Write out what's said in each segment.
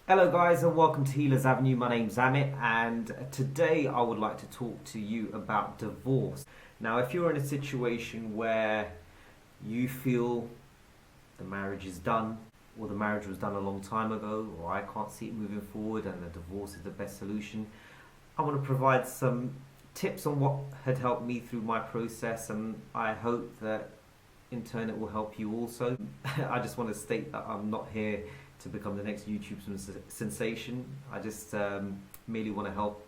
Hello guys and welcome to Healers Avenue. My name's Amit and today I would like to talk to you about divorce. Now if you're in a situation where you feel the marriage is done, or the marriage was done a long time ago, or I can't see it moving forward and a divorce is the best solution, I want to provide some tips on what had helped me through my process, and I hope that in turn it will help you also. I just want to state that I'm not here to become the next YouTube sensation. I just merely want to help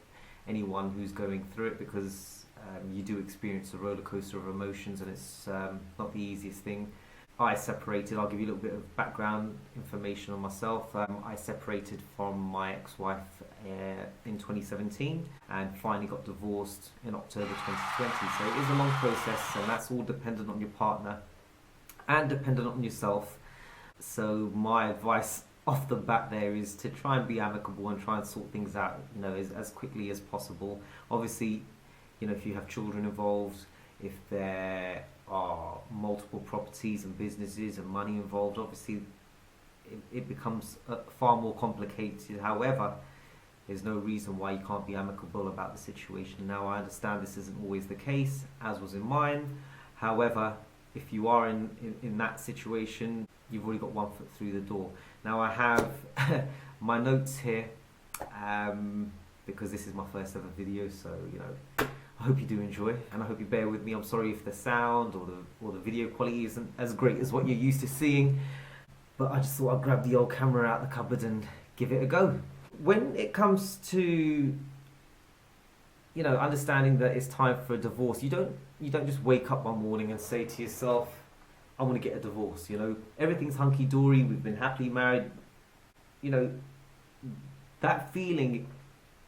anyone who's going through it, because you do experience a roller coaster of emotions, and it's not the easiest thing. I'll give you a little bit of background information on myself. I separated from my ex-wife in 2017 and finally got divorced in October 2020. So it is a long process, and that's all dependent on your partner and dependent on yourself. So my advice off the bat there is to try and be amicable and try and sort things out, as quickly as possible. Obviously, if you have children involved, if there are multiple properties and businesses and money involved, obviously it becomes far more complicated. However, there's no reason why you can't be amicable about the situation. Now, I understand this isn't always the case, as was in mine. However, if you are in that situation, you've already got one foot through the door. Now, I have my notes here because this is my first ever video, so I hope you do enjoy, and I hope you bear with me. I'm sorry if the sound or the video quality isn't as great as what you're used to seeing, but I just thought I'd grab the old camera out the cupboard and give it a go. When it comes to understanding that it's time for a divorce, you don't just wake up one morning and say to yourself, I want to get a divorce. Everything's hunky-dory, we've been happily married. That feeling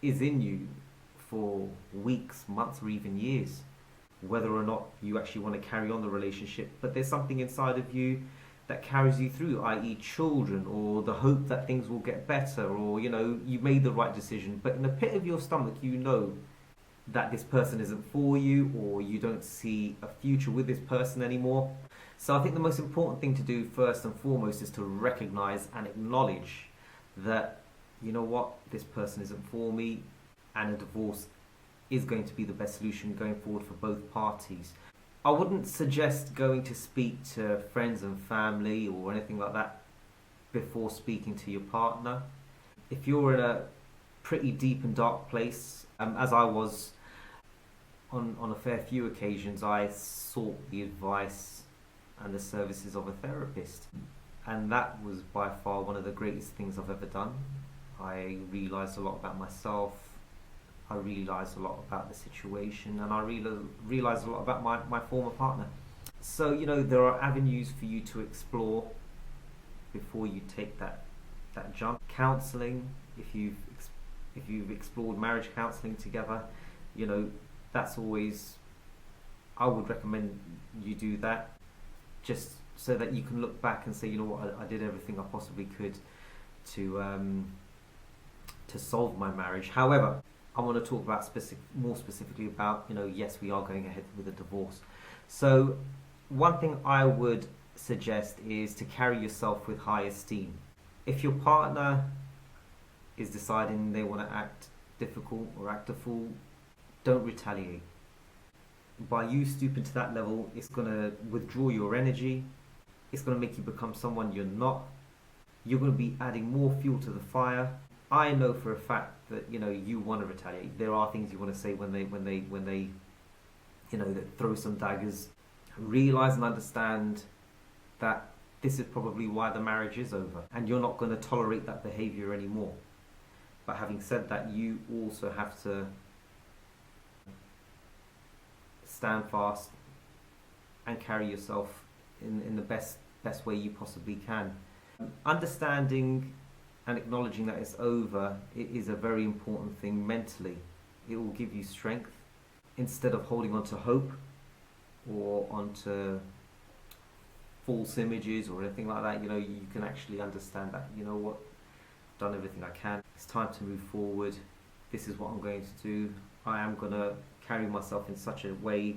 is in you for weeks, months, or even years, whether or not you actually want to carry on the relationship. But there's something inside of you that carries you through, i.e. children, or the hope that things will get better, or you made the right decision, but in the pit of your stomach that this person isn't for you, or you don't see a future with this person anymore. So I think the most important thing to do first and foremost is to recognize and acknowledge that, this person isn't for me, and a divorce is going to be the best solution going forward for both parties. I wouldn't suggest going to speak to friends and family or anything like that before speaking to your partner. If you're in a pretty deep and dark place, as I was on a fair few occasions, I sought the advice and the services of a therapist, and that was by far one of the greatest things I've ever done. I realised a lot about myself, I realised a lot about the situation, and I realised a lot about my former partner. So there are avenues for you to explore before you take that jump. Counselling, if you've explored marriage counselling together, that's always, I would recommend you do that, just so that you can look back and say, I did everything I possibly could to solve my marriage. However, I want to talk about more specifically about, yes, we are going ahead with a divorce. So one thing I would suggest is to carry yourself with high esteem. If your partner is deciding they want to act difficult or act a fool, don't retaliate. By you stooping to that level, it's going to withdraw your energy. It's going to make you become someone you're not. You're going to be adding more fuel to the fire. I know for a fact that you want to retaliate. There are things you want to say when they that throw some daggers. Realize and understand that this is probably why the marriage is over, and you're not going to tolerate that behavior anymore. But having said that, you also have to stand fast and carry yourself in the best way you possibly can. Understanding and acknowledging that it's over, it is a very important thing mentally. It will give you strength. Instead of holding on to hope or onto false images or anything like that, you can actually understand that, I've done everything I can. It's time to move forward. This is what I'm going to do. I am going to carry myself in such a way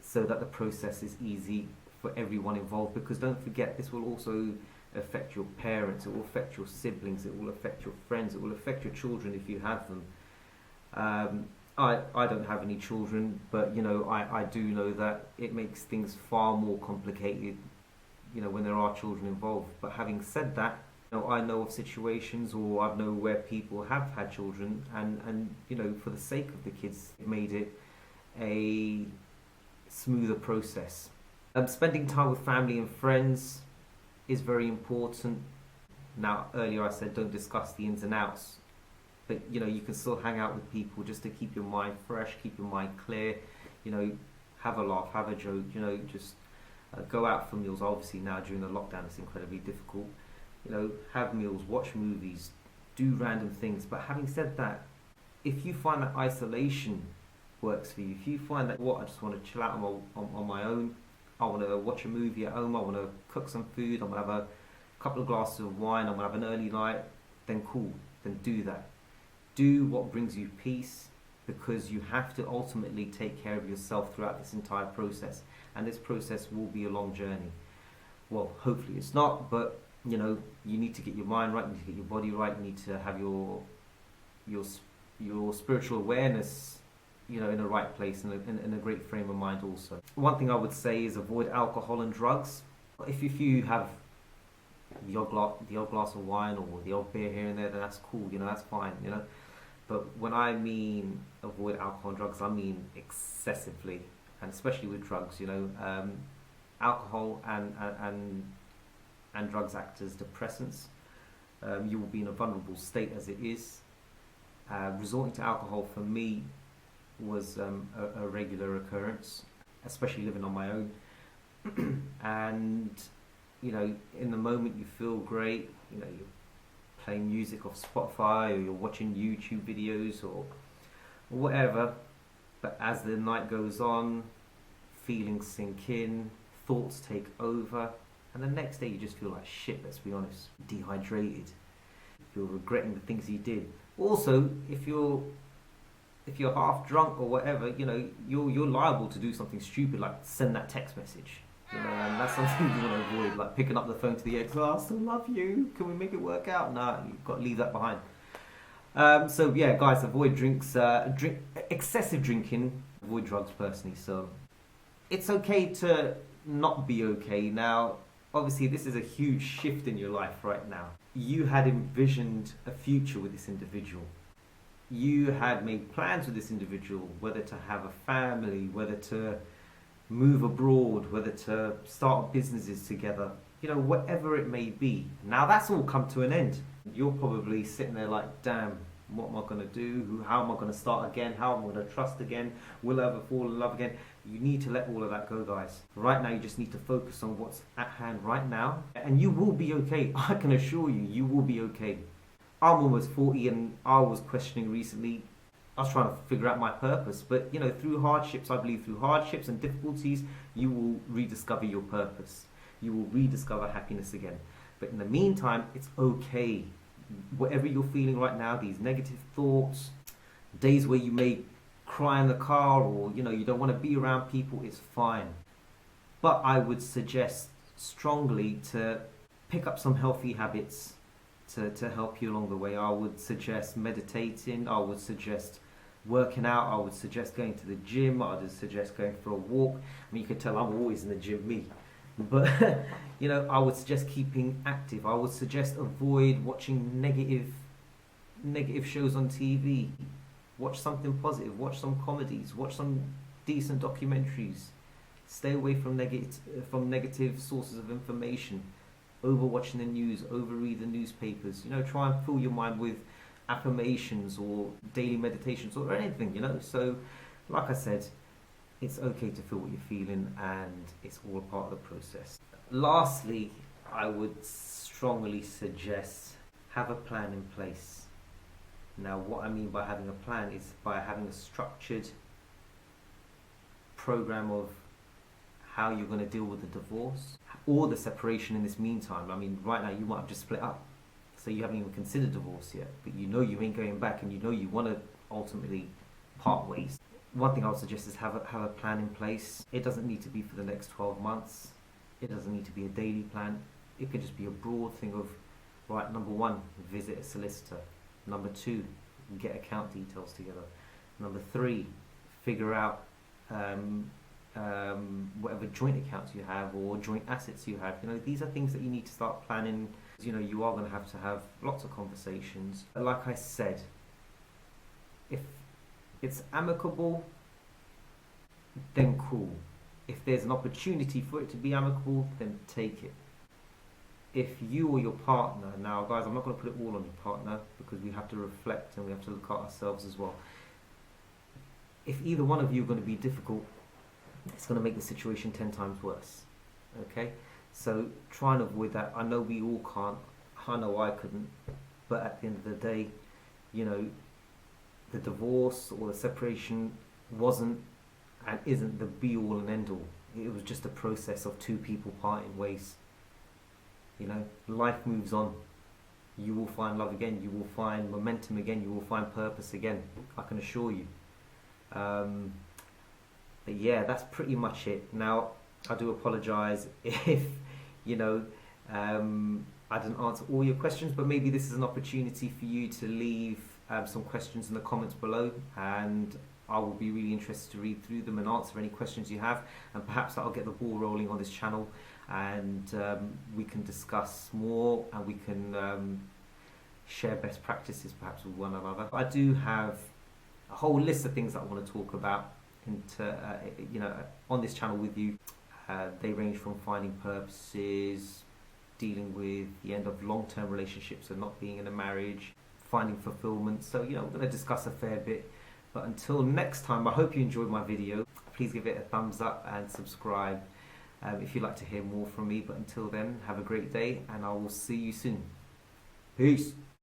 so that the process is easy for everyone involved, because don't forget, this will also affect your parents, it will affect your siblings, it will affect your friends, it will affect your children if you have them. I don't have any children, but I do know that it makes things far more complicated, when there are children involved. But having said that, I know of situations, or I know where people have had children, and for the sake of the kids, it made it a smoother process. Spending time with family and friends is very important. Now, earlier I said don't discuss the ins and outs, but you can still hang out with people just to keep your mind fresh, keep your mind clear. Have a laugh, have a joke. Just go out for meals. Obviously now during the lockdown it's incredibly difficult. Have meals, watch movies, do random things. But having said that, if you find that isolation works for you, if you find that I just want to chill out on my own, I want to watch a movie at home, I want to cook some food, I want to have a couple of glasses of wine, I want to have an early night, then cool, then do that. Do what brings you peace, because you have to ultimately take care of yourself throughout this entire process, and this process will be a long journey. Well, hopefully it's not, but you need to get your mind right, you need to get your body right, you need to have your spiritual awareness in the right place, and in a great frame of mind also. One thing I would say is avoid alcohol and drugs. If you have the odd glass of wine or the odd beer here and there, then that's cool, that's fine, But when I mean avoid alcohol and drugs, I mean excessively, and especially with drugs, alcohol and drugs act as depressants. You will be in a vulnerable state as it is. Resorting to alcohol for me was a regular occurrence, especially living on my own. And in the moment you feel great, you're playing music off Spotify, or you're watching YouTube videos or whatever, but as the night goes on, feelings sink in, thoughts take over, and the next day you just feel like shit, let's be honest, dehydrated, you're regretting the things you did. Also, if you're half drunk or whatever, you're liable to do something stupid, like send that text message. And that's something you want to avoid, like picking up the phone to the ex, I still love you, can we make it work out? Nah, you've got to leave that behind. So yeah, guys, avoid excessive drinking, avoid drugs personally. So it's okay to not be okay. Now, obviously this is a huge shift in your life right now. You had envisioned a future with this individual. You had made plans with this individual, whether to have a family, whether to move abroad, whether to start businesses together, whatever it may be. Now that's all come to an end. You're probably sitting there like, damn, what am I going to do? How am I going to start again? How am I going to trust again? Will I ever fall in love again? You need to let all of that go, guys. Right now you just need to focus on what's at hand right now, and you will be okay. I can assure you, you will be okay. I'm almost 40 and I was questioning recently. I was trying to figure out my purpose, but through hardships, I believe through hardships and difficulties, you will rediscover your purpose. You will rediscover happiness again. But in the meantime, it's okay. Whatever you're feeling right now, these negative thoughts, days where you may cry in the car, or you don't want to be around people, it's fine. But I would suggest strongly to pick up some healthy habits to help you along the way. I would suggest meditating, I would suggest working out, I would suggest going to the gym, I would suggest going for a walk. I mean, you can tell I'm always in the gym, me. But I would suggest keeping active. I would suggest avoid watching negative shows on TV. Watch something positive, watch some comedies, watch some decent documentaries. Stay away from negative sources of information. Over watching the news, over read the newspapers. Try and fill your mind with affirmations or daily meditations or anything. So, like I said, it's okay to feel what you're feeling, and it's all part of the process. Lastly, I would strongly suggest have a plan in place. Now, what I mean by having a plan is by having a structured program of how you're going to deal with the divorce or the separation in this meantime. I mean, right now you might have just split up, so you haven't even considered divorce yet, but you ain't going back, and you want to ultimately part ways. One thing I would suggest is have a plan in place. It doesn't need to be for the next 12 months. It doesn't need to be a daily plan. It could just be a broad thing of, right, number one, visit a solicitor. Number two, get account details together. Number three, figure out whatever joint accounts you have or joint assets you have. These are things that you need to start planning. You are going to have lots of conversations. But like I said, if it's amicable, then cool. If there's an opportunity for it to be amicable, then take it. If you or your partner, now guys, I'm not going to put it all on your partner because we have to reflect and we have to look at ourselves as well. If either one of you are going to be difficult, it's going to make the situation 10 times worse. Okay? So try and avoid that. I know we all can't. I know I couldn't. But at the end of the day, the divorce or the separation wasn't and isn't the be all and end all. It was just a process of two people parting ways. Life moves on. You will find love again. You will find momentum again. You will find purpose again. I can assure you. But yeah, that's pretty much it. Now, I do apologise if, I didn't answer all your questions, but maybe this is an opportunity for you to leave some questions in the comments below, and I will be really interested to read through them and answer any questions you have, and perhaps that'll get the ball rolling on this channel, and we can discuss more, and we can share best practices perhaps with one another. I do have a whole list of things that I want to talk about on this channel with you. They range from finding purposes, dealing with the end of long-term relationships and not being in a marriage, finding fulfillment. So we're going to discuss a fair bit. But until next time, I hope you enjoyed my video. Please give it a thumbs up and subscribe if you'd like to hear more from me. But until then, have a great day, and I will see you soon. Peace.